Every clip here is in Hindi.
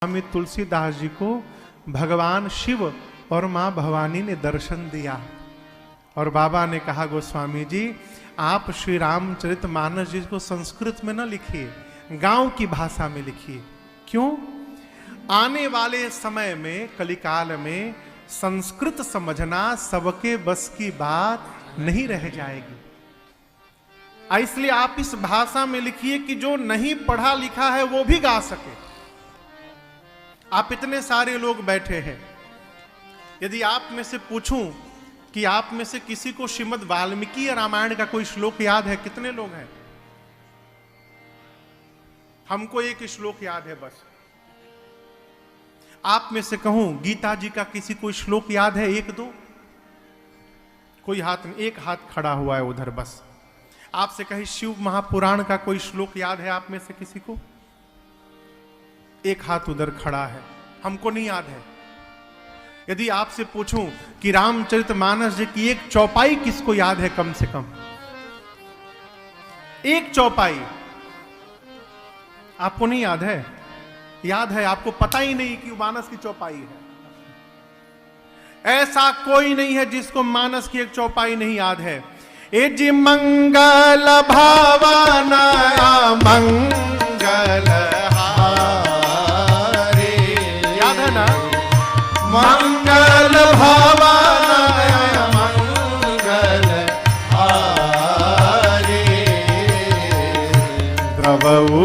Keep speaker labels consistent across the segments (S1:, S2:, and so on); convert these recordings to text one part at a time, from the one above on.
S1: स्वामी तुलसीदास जी को भगवान शिव और माँ भवानी ने दर्शन दिया और बाबा ने कहा, गोस्वामी जी आप श्री रामचरितमानस जी को संस्कृत में न लिखिए, गांव की भाषा में लिखिए। क्यों? आने वाले समय में, कलिकाल में संस्कृत समझना सबके बस की बात नहीं रह जाएगी। इसलिए आप इस भाषा में लिखिए कि जो नहीं पढ़ा लिखा है वो भी गा सके। आप इतने सारे लोग बैठे हैं, यदि आप में से पूछूं कि आप में से किसी को श्रीमद् वाल्मीकि रामायण का कोई श्लोक याद है? कितने लोग हैं? हमको एक श्लोक याद है बस। आप में से कहूं गीता जी का किसी कोई श्लोक याद है? एक दो? कोई हाथ नहीं, एक हाथ खड़ा हुआ है उधर बस। आपसे कहीं शिव महापुराण का कोई श्लोक याद है आप में से किसी को? एक हाथ उधर खड़ा है, हमको नहीं याद है। यदि आपसे पूछूं कि रामचरितमानस जी की एक चौपाई किसको याद है? कम से कम एक चौपाई आपको नहीं याद है? याद है, आपको पता ही नहीं कि मानस की चौपाई है। ऐसा कोई नहीं है जिसको मानस की एक चौपाई नहीं याद है। ए जी मंगल भावना मंगल हारे, याद है ना? मंगल भावना मंगल हारे, द्रवऊ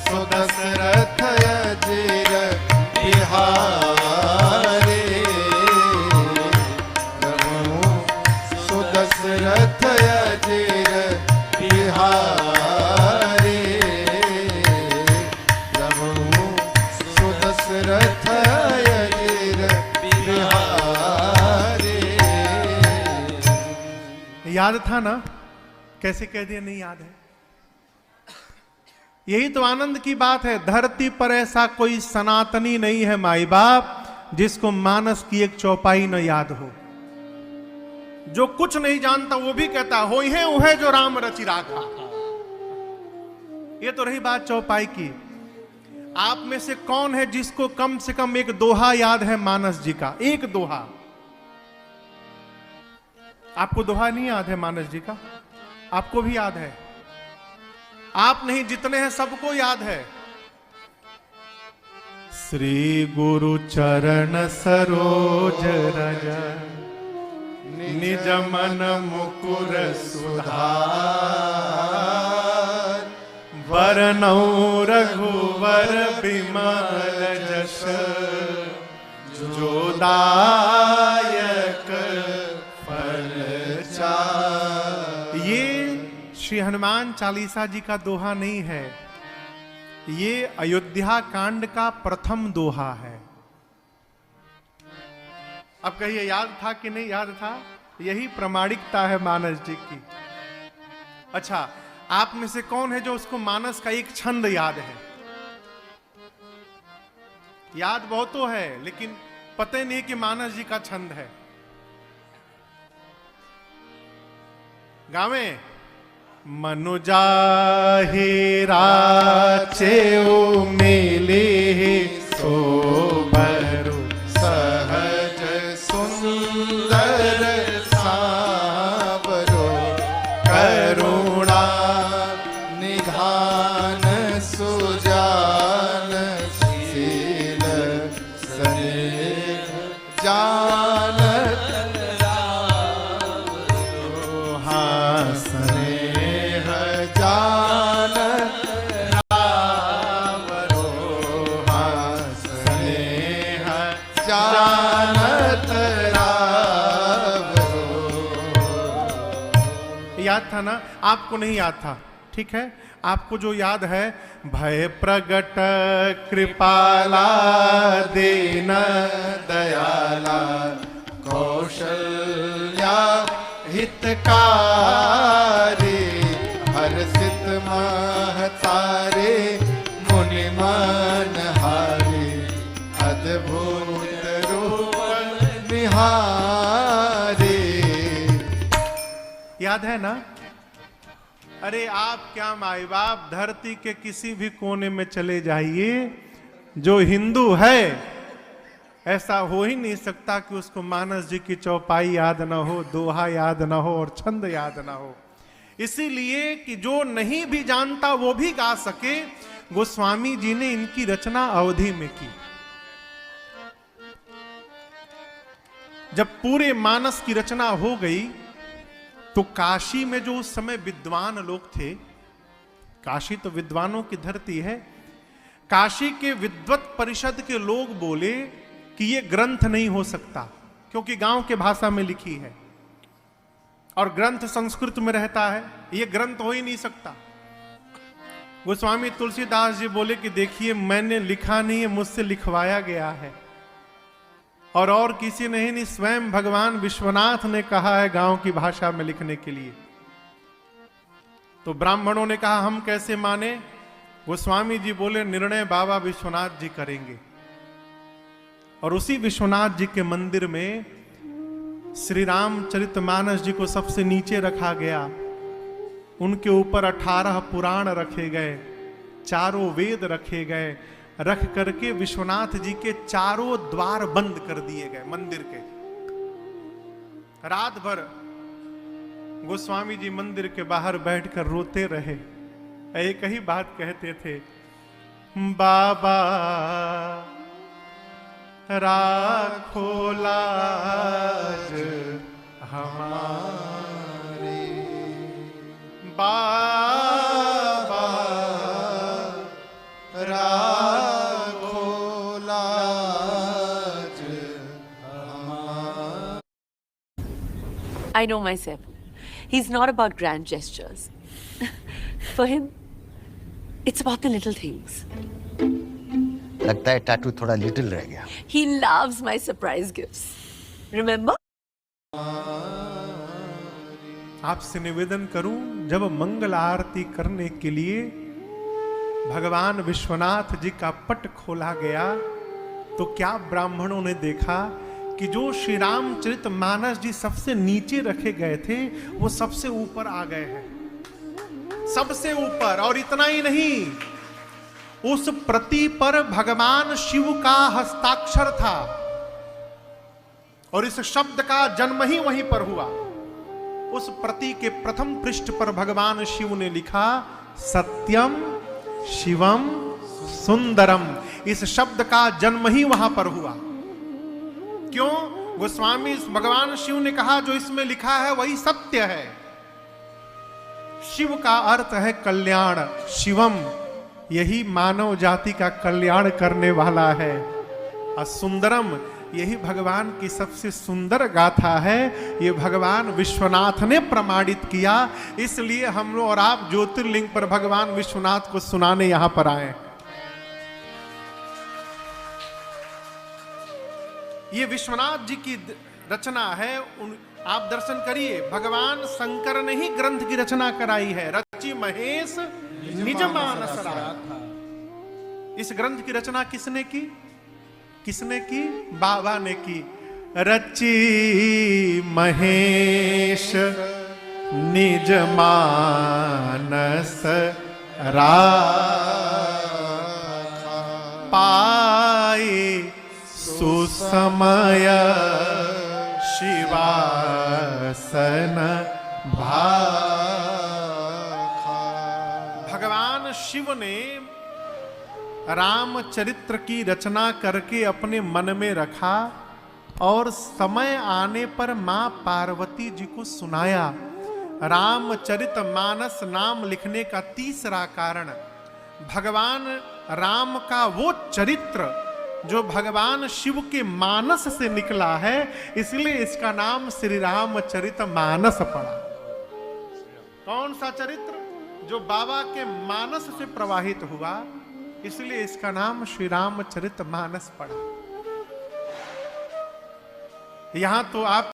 S1: सुदशरथ अजिर बिहारे, द्रवऊ सुदशरथ अजिर बिहारे, द्रवऊ सुदशरथ अजिर बिहारे। याद था ना? कैसे कह दिया नहीं याद है? यही तो आनंद की बात है। धरती पर ऐसा कोई सनातनी नहीं है माई बाप जिसको मानस की एक चौपाई न याद हो। जो कुछ नहीं जानता वो भी कहता हो है वो है जो राम रचि राखा। ये तो रही बात चौपाई की। आप में से कौन है जिसको कम से कम एक दोहा याद है मानस जी का? एक दोहा। आपको दोहा नहीं याद है मानस जी का? आपको भी याद है? आप नहीं, जितने हैं सबको याद है। श्री गुरु चरण सरोज रज निज मन मुकुर सुधार, वरनौ रघुवर बिमल जस जो दायक फल चार। ये श्री हनुमान चालीसा जी का दोहा नहीं है, ये अयोध्या कांड का प्रथम दोहा है। अब कहिए याद था कि नहीं याद था? यही प्रामाणिकता है मानस जी की। अच्छा, आप में से कौन है जो उसको मानस का एक छंद याद है? याद बहुत तो है लेकिन पता ही नहीं कि मानस जी का छंद है। गावे मनुजाहि राचेउ मिले सोबरु सहज सुंदर सावरो, करुणा निधान सुजान शील स्नेह जानत स्नेह जानत रावरो, स्नेह जानत रावरो। याद था ना? आपको नहीं याद था, ठीक है। आपको जो याद है, भय प्रगट कृपाला दीन दयाला, कौशल्या हितकारी, हर्षित महतारे मुनि मन हारे, अद्भुत रूप निहारे। याद है ना? अरे आप क्या माई बाप, धरती के किसी भी कोने में चले जाइए, जो हिंदू है ऐसा हो ही नहीं सकता कि उसको मानस जी की चौपाई याद ना हो, दोहा याद ना हो और छंद याद ना हो। इसीलिए कि जो नहीं भी जानता वो भी गा सके, गोस्वामी जी ने इनकी रचना अवधि में की। जब पूरे मानस की रचना हो गई तो काशी में जो उस समय विद्वान लोग थे, काशी तो विद्वानों की धरती है, काशी के विद्वत परिषद के लोग बोले कि ये ग्रंथ नहीं हो सकता, क्योंकि गांव के भाषा में लिखी है और ग्रंथ संस्कृत में रहता है, ये ग्रंथ हो ही नहीं सकता। गोस्वामी तुलसीदास जी बोले कि देखिए मैंने लिखा नहीं है, मुझसे लिखवाया गया है, और किसी ने नहीं, स्वयं भगवान विश्वनाथ ने कहा है गांव की भाषा में लिखने के लिए। तो ब्राह्मणों ने कहा हम कैसे माने? गोस्वामी जी बोले निर्णय बाबा विश्वनाथ जी करेंगे। और उसी विश्वनाथ जी के मंदिर में श्री रामचरितमानस जी को सबसे नीचे रखा गया। उनके ऊपर 18 पुराण रखे गए, चारों वेद रखे गए, रख करके विश्वनाथ जी के चारों द्वार बंद कर दिए गए मंदिर के। रात भर गोस्वामी जी मंदिर के बाहर बैठकर रोते रहे, एक ही बात कहते थे, बाबा राखो लाज हमारी, बाबा राखो लाज हमारी।
S2: I know myself. He's not about grand gestures. For him, it's about the little things.
S3: लगता है टैटू थोड़ा लिटिल रह गया।
S2: He loves my surprise gifts. Remember?
S1: आपसे निवेदन करूं, जब मंगल आरती करने के लिए भगवान विश्वनाथ जी का पट खोला गया तो क्या ब्राह्मणों ने देखा कि जो श्री रामचरितमानस जी सबसे नीचे रखे गए थे वो सबसे ऊपर आ गए हैं, सबसे ऊपर। और इतना ही नहीं, उस प्रति पर भगवान शिव का हस्ताक्षर था और इस शब्द का जन्म ही वहीं पर हुआ। उस प्रति के प्रथम पृष्ठ पर भगवान शिव ने लिखा सत्यम शिवम सुंदरम। इस शब्द का जन्म ही वहां पर हुआ। क्यों? गोस्वामी भगवान शिव ने कहा जो इसमें लिखा है वही सत्य है। शिव का अर्थ है कल्याण, शिवम यही मानव जाति का कल्याण करने वाला है, और सुंदरम यही भगवान की सबसे सुंदर गाथा है। ये भगवान विश्वनाथ ने प्रमाणित किया, इसलिए हम लोग और आप ज्योतिर्लिंग पर भगवान विश्वनाथ को सुनाने यहां पर आए। ये विश्वनाथ जी की रचना है। आप दर्शन करिए, भगवान शंकर ने ही ग्रंथ की रचना कराई है। रचि महेश निज मानस राखा। इस ग्रंथ की रचना किसने की? किसने की? बाबा ने की। रचि महेश निज मानस राखा, पाए सुसमय शिवासन भाखा। भगवान शिव ने रामचरित्र की रचना करके अपने मन में रखा और समय आने पर मां पार्वती जी को सुनाया। रामचरितमानस नाम लिखने का तीसरा कारण, भगवान राम का वो चरित्र जो भगवान शिव के मानस से निकला है, इसलिए इसका नाम श्री रामचरितमानस पड़ा। कौन सा चरित्र? जो बाबा के मानस से प्रवाहित हुआ, इसलिए इसका नाम श्री रामचरितमानस पड़ा। यहां तो आप